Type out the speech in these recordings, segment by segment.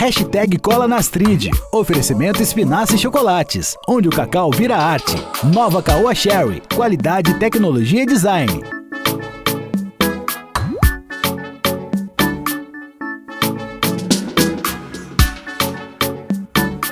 Hashtag Cola na Astrid. Oferecimento Espinaço e Chocolates, onde o cacau vira arte. Nova Caoa Sherry. Qualidade, tecnologia e design.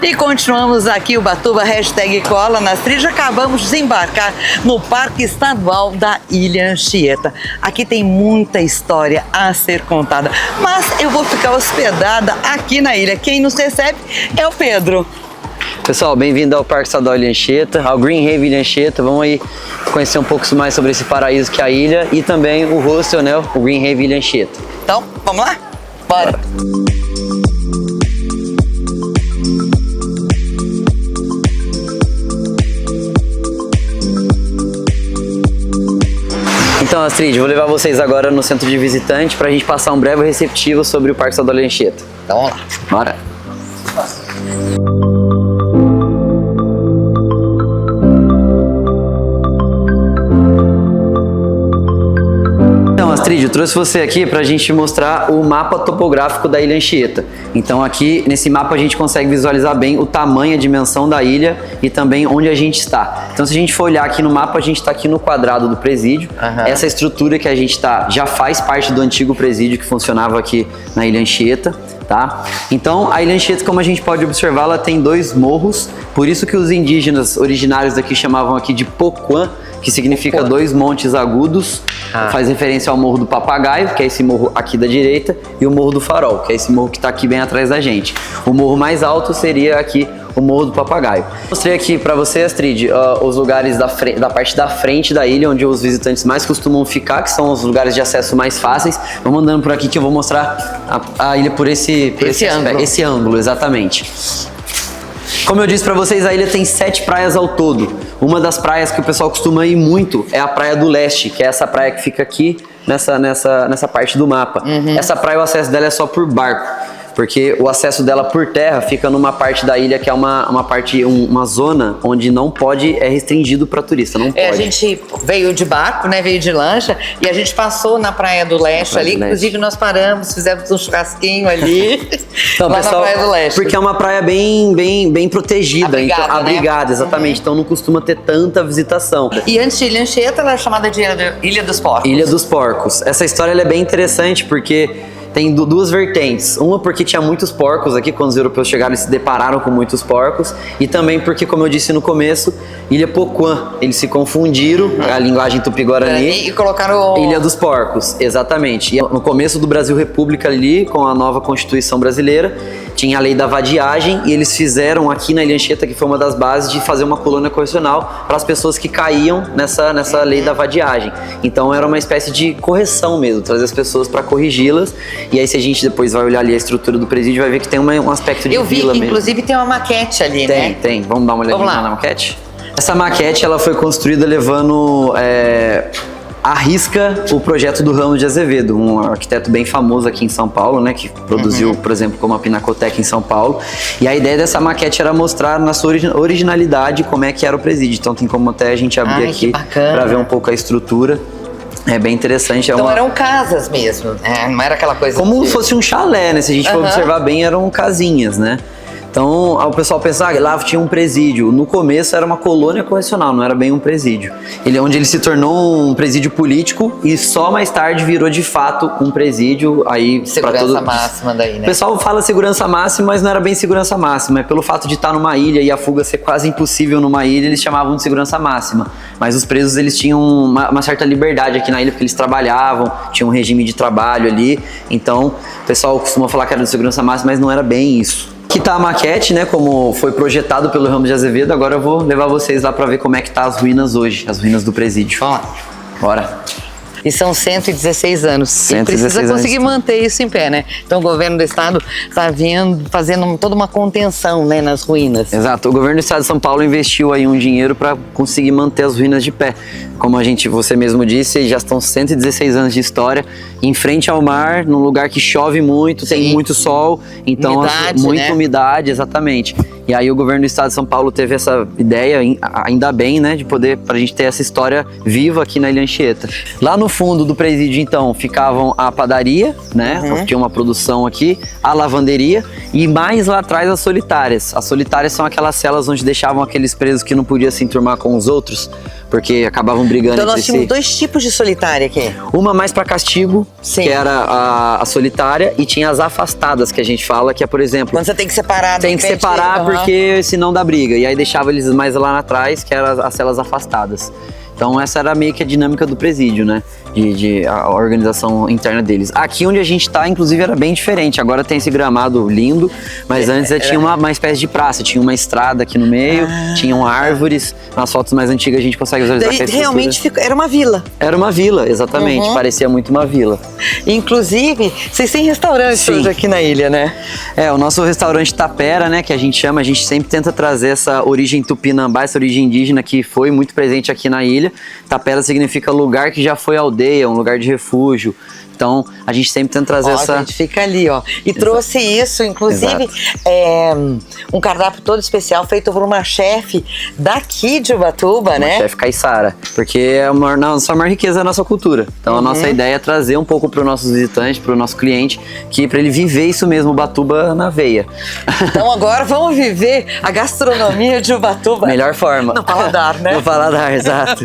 E continuamos aqui o Ubatuba, hashtag Cola na Astrid. Acabamos de desembarcar no Parque Estadual da Ilha Anchieta. Aqui tem muita história a ser contada, mas eu vou ficar hospedada aqui na ilha. Quem nos recebe é o Pedro. Pessoal, bem-vindo ao Parque Estadual Ilha Anchieta, ao Green Haven Ilha Anchieta. Vamos aí conhecer um pouco mais sobre esse paraíso que é a ilha e também o hostel, né, o Green Haven Ilha Anchieta. Então, vamos lá? Bora! Então, Astrid, vou levar vocês agora no centro de visitante para a gente passar um breve receptivo sobre o Parque Estadual Ilha Anchieta. Então, vamos lá. Bora! Astrid, eu trouxe você aqui para a gente mostrar o mapa topográfico da Ilha Anchieta. Então aqui nesse mapa a gente consegue visualizar bem o tamanho, a dimensão da ilha e também onde a gente está. Então se a gente for olhar aqui no mapa, a gente está aqui no quadrado do presídio. Essa estrutura que a gente está já faz parte do antigo presídio que funcionava aqui na Ilha Anchieta. Tá? Então a Ilha Anchieta, como a gente pode observar, ela tem dois morros, por isso que os indígenas originários daqui chamavam aqui de Poquã, que significa dois montes agudos, faz referência ao Morro do Papagaio, que é esse morro aqui da direita, e o Morro do Farol, que é esse morro que está aqui bem atrás da gente. O morro mais alto seria aqui o Morro do Papagaio. Mostrei aqui para você, Astrid, os lugares da parte da frente da ilha, onde os visitantes mais costumam ficar, que são os lugares de acesso mais fáceis. Vamos andando por aqui que eu vou mostrar a ilha por esse ângulo, exatamente. Como eu disse para vocês, a ilha tem 7 praias ao todo. Uma das praias que o pessoal costuma ir muito é a Praia do Leste, que é essa praia que fica aqui nessa parte do mapa. Essa praia, o acesso dela é só por barco, porque o acesso dela por terra fica numa parte da ilha que é uma zona onde não pode, é restringido para turista, não pode. A gente veio de barco, né, veio de lancha e a gente passou na Praia do Leste ali, inclusive nós paramos, fizemos um churrasquinho ali, então, lá pessoal, na Praia do Leste. Porque é uma praia bem protegida, abrigada, então, abrigada, exatamente, então não costuma ter tanta visitação. E antes de Ilha Anchieta, ela é chamada de Ilha dos Porcos. Ilha dos Porcos. Essa história ela é bem interessante porque tem duas vertentes. Uma porque tinha muitos porcos aqui, quando os europeus chegaram eles se depararam com muitos porcos. E também porque, como eu disse no começo, Ilha Poquã, eles se confundiram, a linguagem tupi-guarani, e colocaram Ilha dos Porcos, exatamente. E no começo do Brasil República ali, com a nova Constituição Brasileira, tinha a lei da vadiagem e eles fizeram aqui na Ilha Anchieta, que foi uma das bases, de fazer uma colônia correcional para as pessoas que caíam nessa lei da vadiagem. Então era uma espécie de correção mesmo, trazer as pessoas para corrigi-las. E aí se a gente depois vai olhar ali a estrutura do presídio, vai ver que tem um aspecto de vila mesmo. Eu vi que inclusive tem uma maquete ali, né? Tem. Vamos dar uma olhadinha na maquete? Essa maquete ela foi construída levando à risca o projeto do Ramos de Azevedo, um arquiteto bem famoso aqui em São Paulo, né, que produziu, por exemplo, como a Pinacoteca em São Paulo. E a ideia dessa maquete era mostrar na sua originalidade como é que era o presídio. Então tem como até a gente abrir aqui para ver um pouco a estrutura. É bem interessante. Então eram casas mesmo, né? Não era aquela coisa... Como se fosse um chalé, né? Se a gente for observar bem, eram casinhas, né? Então, o pessoal pensa, lá tinha um presídio. No começo era uma colônia correcional, não era bem um presídio. Onde ele se tornou um presídio político e só mais tarde virou de fato um presídio. Aí, segurança máxima daí, né? O pessoal fala segurança máxima, mas não era bem segurança máxima. É pelo fato de estar numa ilha e a fuga ser quase impossível numa ilha, eles chamavam de segurança máxima. Mas os presos, eles tinham uma certa liberdade aqui na ilha, porque eles trabalhavam, tinha um regime de trabalho ali. Então, o pessoal costuma falar que era de segurança máxima, mas não era bem isso. Aqui tá a maquete, né, como foi projetado pelo Ramos de Azevedo. Agora eu vou levar vocês lá para ver como é que tá as ruínas hoje, as ruínas do presídio. Vamos lá. Bora. E são 116 anos. E precisa conseguir manter isso em pé, né? Então o governo do estado está fazendo toda uma contenção, né, nas ruínas. Exato. O governo do estado de São Paulo investiu aí um dinheiro para conseguir manter as ruínas de pé. Como você mesmo disse, já estão 116 anos de história, em frente ao mar, num lugar que chove muito, tem muito sol, então umidade, muita umidade, exatamente. E aí o governo do estado de São Paulo teve essa ideia, ainda bem, né, de poder, pra gente ter essa história viva aqui na Ilha Anchieta. Lá no fundo do presídio, então, ficavam a padaria, né, tinha uma produção aqui, a lavanderia e mais lá atrás as solitárias. As solitárias são aquelas celas onde deixavam aqueles presos que não podiam se enturmar com os outros, porque acabavam brigando então entre nós tínhamos si. dois tipos de solitária aqui. Uma mais pra castigo, Sim. que era a solitária, e tinha as afastadas, que a gente fala, que é, por exemplo... Quando você tem que separar. Tem que separar porque senão dá briga. E aí deixava eles mais lá atrás, que eram as celas afastadas. Então essa era meio que a dinâmica do presídio, né? A organização interna deles. Aqui onde a gente tá, inclusive, era bem diferente. Agora tem esse gramado lindo, mas antes tinha uma espécie de praça. Tinha uma estrada aqui no meio, tinham árvores. Nas fotos mais antigas a gente consegue visualizar que a realmente era uma vila. Era uma vila, exatamente. Parecia muito uma vila. Inclusive, vocês têm restaurante hoje aqui na ilha, né? O nosso restaurante Tapera, né, que a gente chama, a gente sempre tenta trazer essa origem tupinambá, essa origem indígena que foi muito presente aqui na ilha. Tapera significa lugar que já foi aldeia, um lugar de refúgio. Então, a gente sempre tenta trazer essa... A gente fica ali, ó. E trouxe isso, inclusive, um cardápio todo especial feito por uma chefe daqui de Ubatuba, né? Chefe Caiçara, porque é a nossa maior riqueza é a nossa cultura. Então, a nossa ideia é trazer um pouco para os nossos visitantes, para o nosso cliente, para ele viver isso mesmo, Ubatuba na veia. Então, agora vamos viver a gastronomia de Ubatuba. Melhor forma. No paladar, né? No paladar, exato.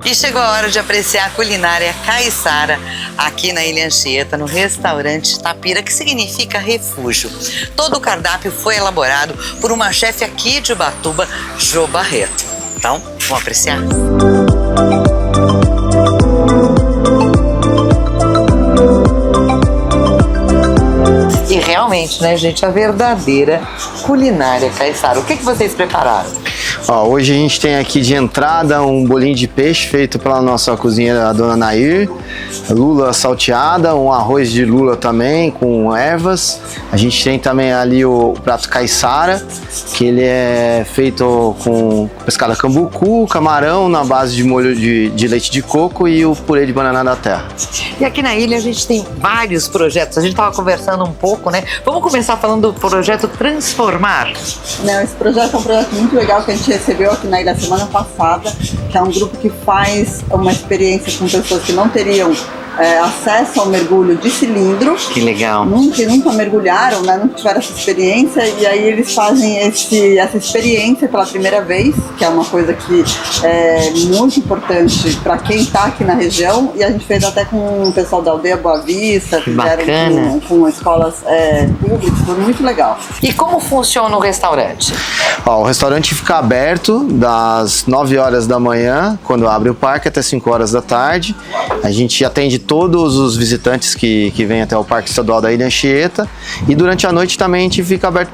E chegou a hora de apreciar a culinária caiçara aqui na Ilha Anchieta, no restaurante Tapira, que significa refúgio. Todo o cardápio foi elaborado por uma chefe aqui de Ubatuba, Jo Barreto. Então, vamos apreciar? E realmente, né, gente, a verdadeira culinária caiçara. O que vocês prepararam? Hoje a gente tem aqui de entrada um bolinho de peixe feito pela nossa cozinheira, a dona Nair, lula salteada, um arroz de lula também com ervas. A gente tem também ali o prato caiçara, que ele é feito com pescada cambucu, camarão na base de molho de leite de coco e o purê de banana da terra. E aqui na ilha a gente tem vários projetos, a gente estava conversando um pouco, né? Vamos começar falando do projeto Transformar. Não, esse projeto é um projeto muito legal que a gente recebeu aqui na ilha semana passada, que é um grupo que faz uma experiência com pessoas que não teriam acesso ao mergulho de cilindro. Que legal. Que nunca mergulharam, né? Nunca tiveram essa experiência, e aí eles fazem essa experiência pela primeira vez, que é uma coisa que é muito importante para quem está aqui na região, e a gente fez até com o pessoal da aldeia Boa Vista, fizeram com escolas públicas, foi muito legal. E como funciona o restaurante? O restaurante fica aberto das 9 horas da manhã, quando abre o parque, até 5 horas da tarde. A gente atende todos os visitantes que vêm até o Parque Estadual da Ilha Anchieta, e durante a noite também a gente fica aberto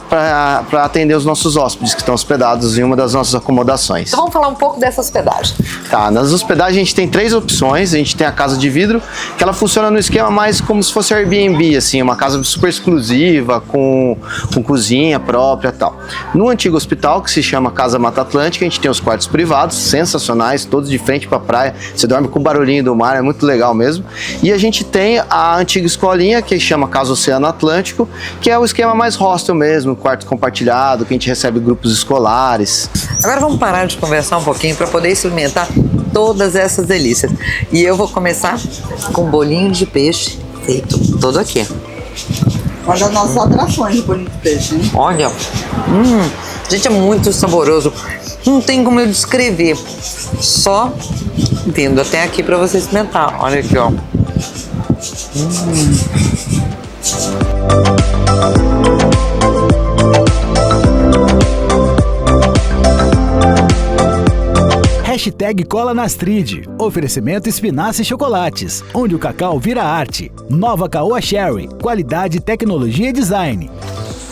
para atender os nossos hóspedes que estão hospedados em uma das nossas acomodações. Então vamos falar um pouco dessa hospedagem. Tá, nas hospedagens a gente tem 3 opções. A gente tem a casa de vidro, que ela funciona no esquema mais como se fosse Airbnb, assim, uma casa super exclusiva, com cozinha própria e tal. No antigo hospital, que se chama Casa Mata Atlântica, a gente tem os quartos privados, sensacionais, todos de frente para a praia, você dorme com o barulhinho do mar, é muito legal mesmo. E a gente tem a antiga escolinha, que chama Casa Oceano Atlântico, que é o esquema mais hostel mesmo, quarto compartilhado, que a gente recebe grupos escolares. Agora vamos parar de conversar um pouquinho para poder experimentar todas essas delícias. E eu vou começar com um bolinho de peixe feito todo aqui. Uma das nossas atrações de bolinho de peixe, hein? Olha, gente, é muito saboroso. Não tem como eu descrever. Só vindo até aqui para você experimentar. Olha aqui, ó. Hashtag Cola na Astrid. Oferecimento Espinasse Chocolates, onde o cacau vira arte. Nova Caoa Sherry. Qualidade, tecnologia e design.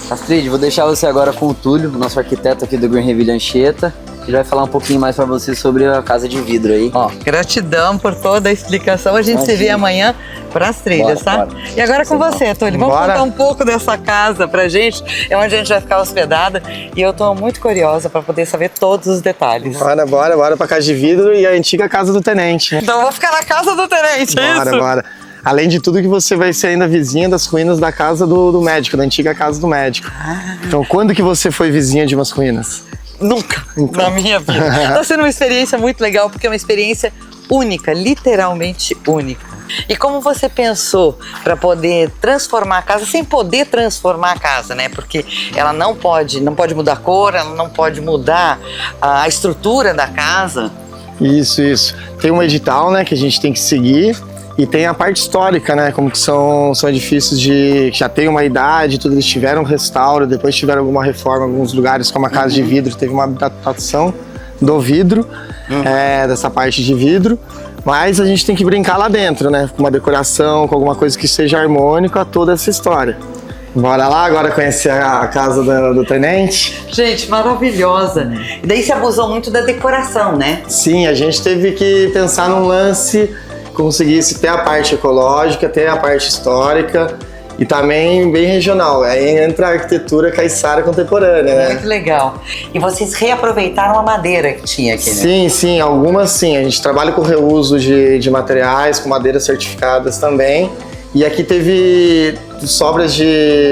Astrid, vou deixar você agora com o Túlio, nosso arquiteto aqui do Green Reville Anchieta, que já vai falar um pouquinho mais para você sobre a casa de vidro aí. Ó, gratidão por toda a explicação. A gente se vê amanhã para as trilhas, tá? Bora. E agora com você, Túlio. Vamos contar um pouco dessa casa pra gente. É onde a gente vai ficar hospedada. E eu tô muito curiosa para poder saber todos os detalhes. Bora pra casa de vidro e a antiga casa do tenente. Então eu vou ficar na casa do tenente, é isso? Bora. Além de tudo que você vai ser ainda vizinha das ruínas da casa do médico, da antiga casa do médico. Então, quando que você foi vizinha de umas ruínas? Nunca Então. na minha vida. Está sendo uma experiência muito legal, porque é uma experiência única, literalmente única. E como você pensou para poder transformar a casa, sem poder transformar a casa, né? Porque ela não pode mudar a cor, ela não pode mudar a estrutura da casa. Isso. Tem um edital, né, que a gente tem que seguir. E tem a parte histórica, né? Como que são edifícios que já tem uma idade, tudo, eles tiveram restauro, depois tiveram alguma reforma, alguns lugares, como a casa de vidro, teve uma adaptação do vidro, dessa parte de vidro. Mas a gente tem que brincar lá dentro, né? Com uma decoração, com alguma coisa que seja harmônico a toda essa história. Bora lá agora conhecer a casa do tenente? Gente, maravilhosa. E daí se abusou muito da decoração, né? Sim, a gente teve que pensar num lance conseguisse ter a parte ecológica, ter a parte histórica e também bem regional. Aí entra a arquitetura caiçara contemporânea, né? Muito legal. E vocês reaproveitaram a madeira que tinha aqui, né? Sim, algumas sim. A gente trabalha com reuso de materiais, com madeiras certificadas também. E aqui teve sobras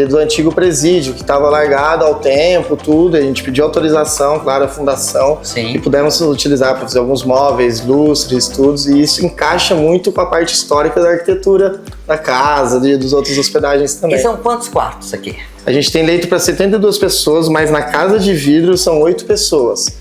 do antigo presídio, que estava largado ao tempo, tudo. A gente pediu autorização, claro, a fundação. Sim. E pudemos utilizar para fazer alguns móveis, lustres, tudo. E isso encaixa muito com a parte histórica da arquitetura da casa, dos outros hospedagens também. E são quantos quartos aqui? A gente tem leito para 72 pessoas, mas na casa de vidro são 8 pessoas.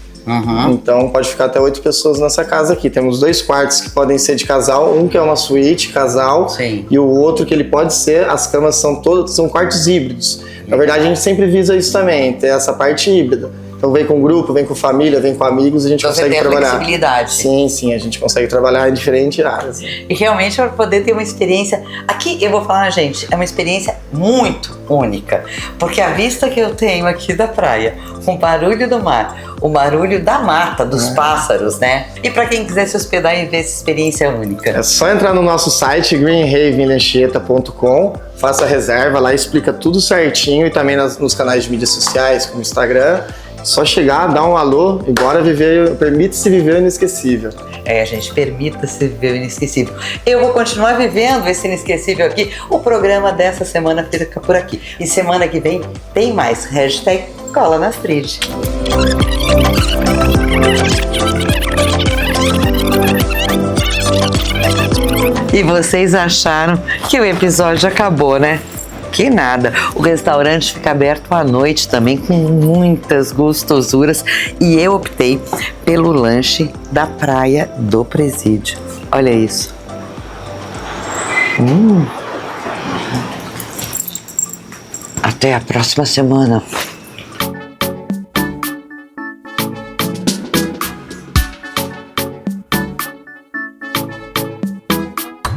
Então pode ficar até 8 pessoas nessa casa aqui. Temos 2 quartos que podem ser de casal, um que é uma suíte, casal, sim, e o outro que ele pode ser, as camas são quartos híbridos. Na verdade a gente sempre visa isso também, ter essa parte híbrida. Então vem com grupo, vem com família, vem com amigos, a gente então consegue você tem trabalhar. A flexibilidade. Sim, a gente consegue trabalhar em diferentes áreas. E realmente para poder ter uma experiência, aqui eu vou falar, gente, é uma experiência muito única, porque a vista que eu tenho aqui da praia, com o barulho do mar, o barulho da mata, dos pássaros, né? E para quem quiser se hospedar e ver essa experiência única. É só entrar no nosso site greenhavenlanchieta.com, faça a reserva, lá explica tudo certinho e também nos canais de mídias sociais, como Instagram. Só chegar, dar um alô e bora viver, permite-se viver o inesquecível. Gente, permita-se viver o inesquecível. Eu vou continuar vivendo esse inesquecível aqui. O programa dessa semana fica por aqui. E semana que vem tem mais. #Cola na Astrid. E vocês acharam que o episódio acabou, né? Que nada, o restaurante fica aberto à noite também com muitas gostosuras e eu optei pelo lanche da Praia do Presídio. Olha isso. Até a próxima semana.